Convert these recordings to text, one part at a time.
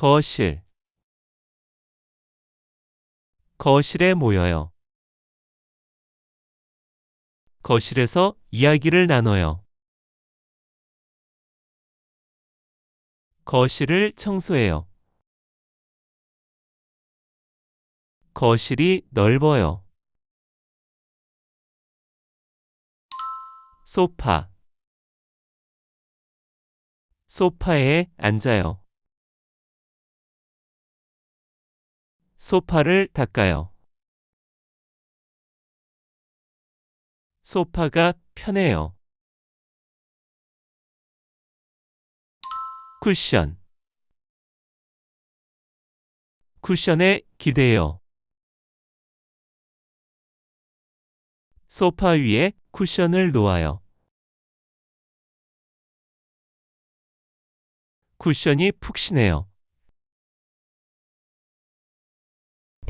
거실. 거실에 모여요. 거실에서 이야기를 나눠요. 거실을 청소해요. 거실이 넓어요. 소파. 소파에 앉아요. 소파를 닦아요. 소파가 편해요. 쿠션. 쿠션에 기대요. 소파 위에 쿠션을 놓아요. 쿠션이 푹신해요.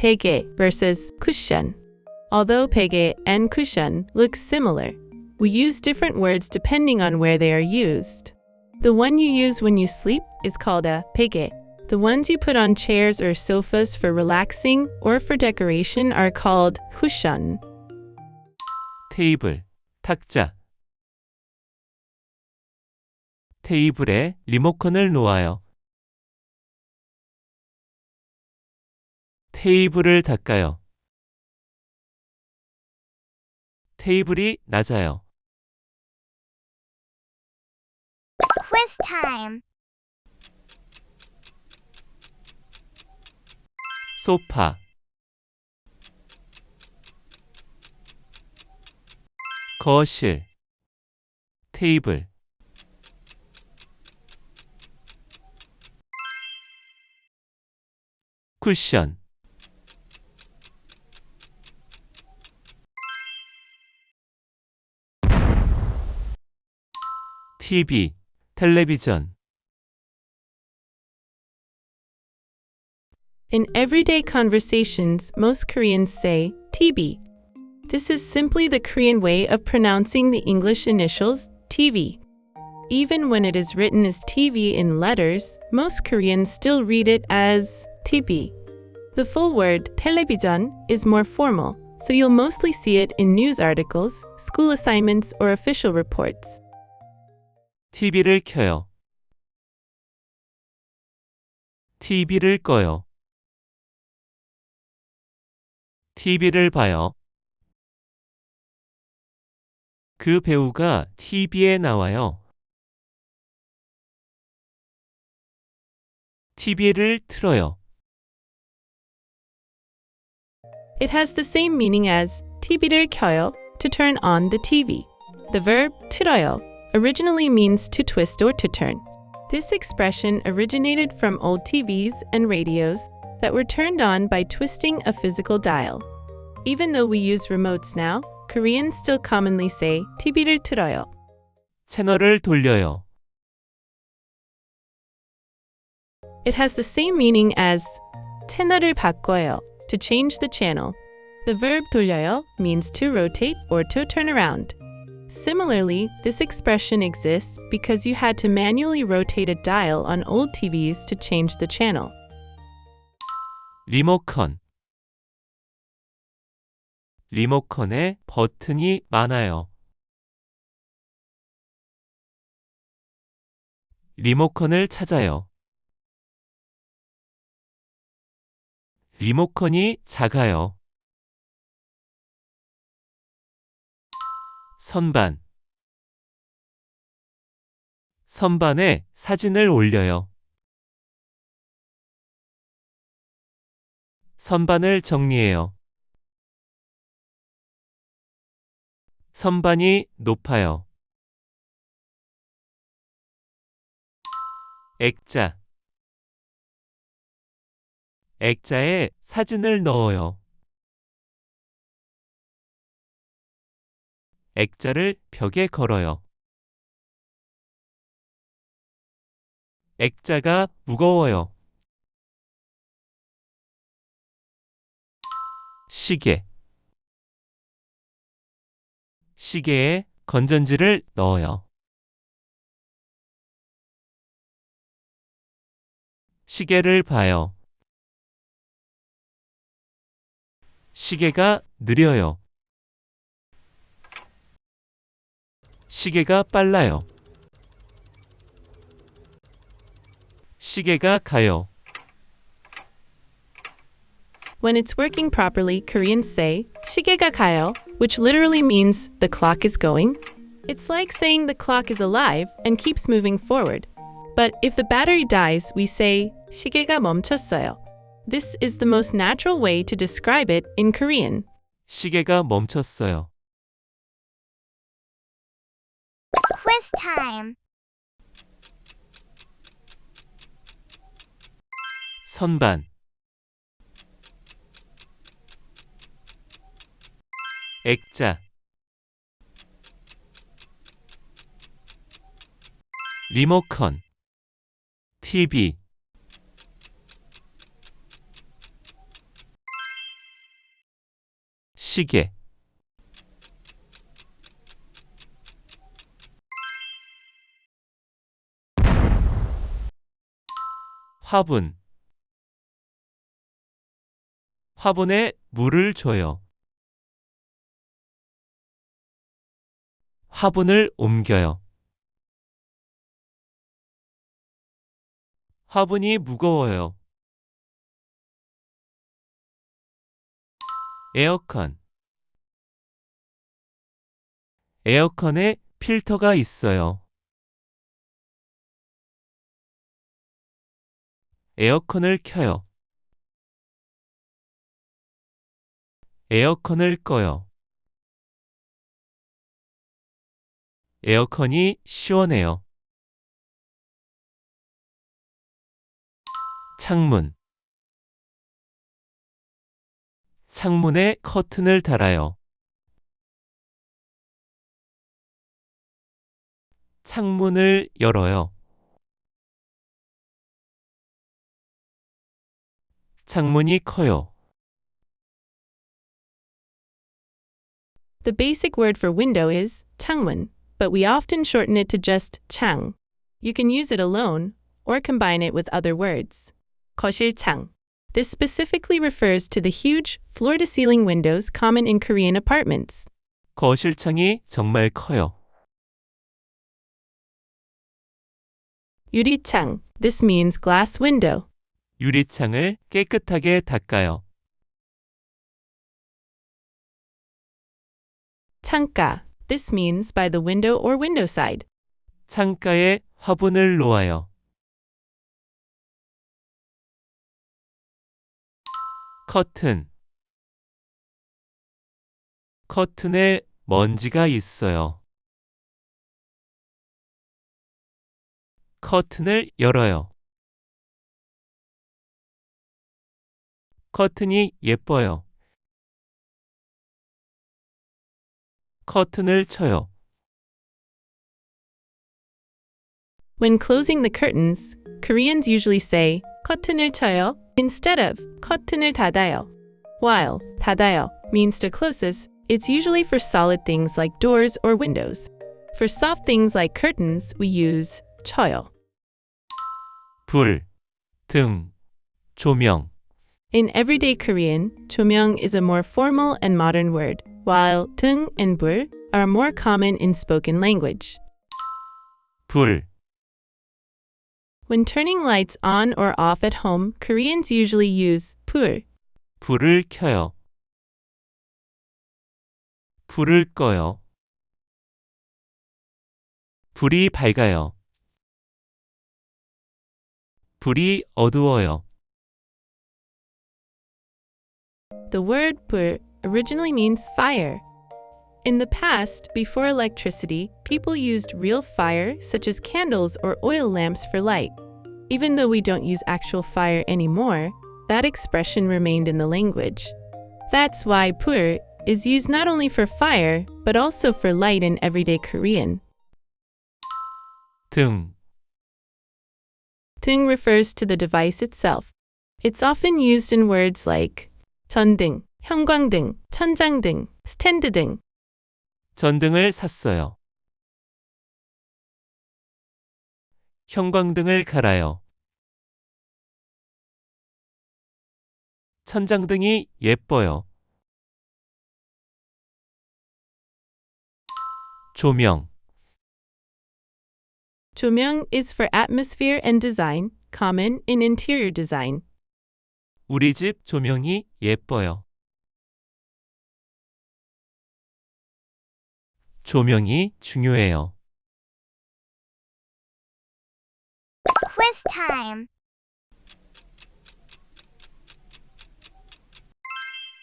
베개 versus cushion. Although 베개 and cushion look similar, we use different words depending on where they are used. The one you use when you sleep is called a 베개. The ones you put on chairs or sofas for relaxing or for decoration are called cushion. 테이블, 탁자. 테이블에 리모컨을 놓아요. 테이블을 닦아요. 테이블이 낮아요. Quiz time. 소파. 거실. 테이블. 쿠션. TV, 텔레비전. In everyday conversations, most Koreans say TV. This is simply the Korean way of pronouncing the English initials TV. Even when it is written as TV in letters, most Koreans still read it as TV. The full word television is more formal, so you'll mostly see it in news articles, school assignments, or official reports. TV를 켜요. TV를 꺼요. TV를 봐요. 그 배우가 TV에 나와요. TV를 틀어요. It has the same meaning as TV를 켜요, to turn on the TV. The verb 틀어요 originally means to twist or to turn. This expression originated from old TVs and radios that were turned on by twisting a physical dial. Even though we use remotes now, Koreans still commonly say TV를 틀어요. 채널을 돌려요. It has the same meaning as 채널을 바꿔요, to change the channel. The verb 돌려요 means to rotate or to turn around. Similarly, this expression exists because you had to manually rotate a dial on old TVs to change the channel. 리모컨. 리모컨에 버튼이 많아요. 리모컨을 찾아요. 리모컨이 작아요. 선반. 선반에 사진을 올려요. 선반을 정리해요. 선반이 높아요. 액자. 액자에 사진을 넣어요. 액자를 벽에 걸어요. 액자가 무거워요. 시계. 시계에 건전지를 넣어요. 시계를 봐요. 시계가 느려요. 시계가 빨라요. 시계가 가요. When it's working properly, Koreans say 시계가 가요, which literally means the clock is going. It's like saying the clock is alive and keeps moving forward. But if the battery dies, we say 시계가 멈췄어요. This is the most natural way to describe it in Korean. 시계가 멈췄어요. Quiz time. 선반 액자 리모컨 TV 시계 화분 화분에 물을 줘요. 화분을 옮겨요. 화분이 무거워요. 에어컨 에어컨에 필터가 있어요. 에어컨을 켜요. 에어컨을 꺼요. 에어컨이 시원해요. 창문 창문에 커튼을 달아요. 창문을 열어요. 창문이 커요. The basic word for window is 창문, but we often shorten it to just 창. You can use it alone or combine it with other words. 거실창. This specifically refers to the huge floor-to-ceiling windows common in Korean apartments. 거실창이 정말 커요. 유리창. This means glass window. 유리창을 깨끗하게 닦아요. 창가. This means by the window or window side. 창가에 화분을 놓아요. 커튼 커튼에 먼지가 있어요. 커튼을 열어요. 커튼이 예뻐요. 커튼을 쳐요. When closing the curtains, Koreans usually say 커튼을 쳐요 instead of 커튼을 닫아요. While 닫아요 means to close this, it's usually for solid things like doors or windows. For soft things like curtains, we use 쳐요. 불, 등, 조명. In everyday Korean, 조명 is a more formal and modern word, while 등 and 불 are more common in spoken language. 불, When turning lights on or off at home, Koreans usually use 불. 불을 켜요. 불을 꺼요. 불이 밝아요. 불이 어두워요. The word 불 originally means fire. In the past, before electricity, people used real fire, such as candles or oil lamps, for light. Even though we don't use actual fire anymore, that expression remained in the language. That's why 불 is used not only for fire, but also for light in everyday Korean. 등, 등 refers to the device itself. It's often used in words like 전등, 형광등, 천장등, 스탠드등. 전등을 샀어요. 형광등을 갈아요. 천장등이 예뻐요. 조명, 조명 is for atmosphere and design, common in interior design. 우리 집 조명이 예뻐요. 조명이 중요해요. Quiz time.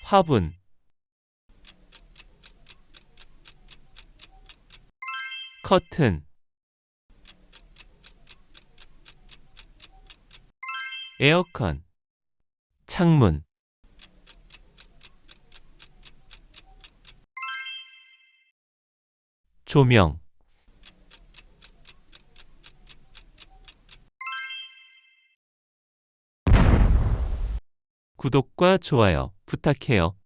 화분, 커튼, 에어컨, 창문, 조명. 구독과 좋아요 부탁해요.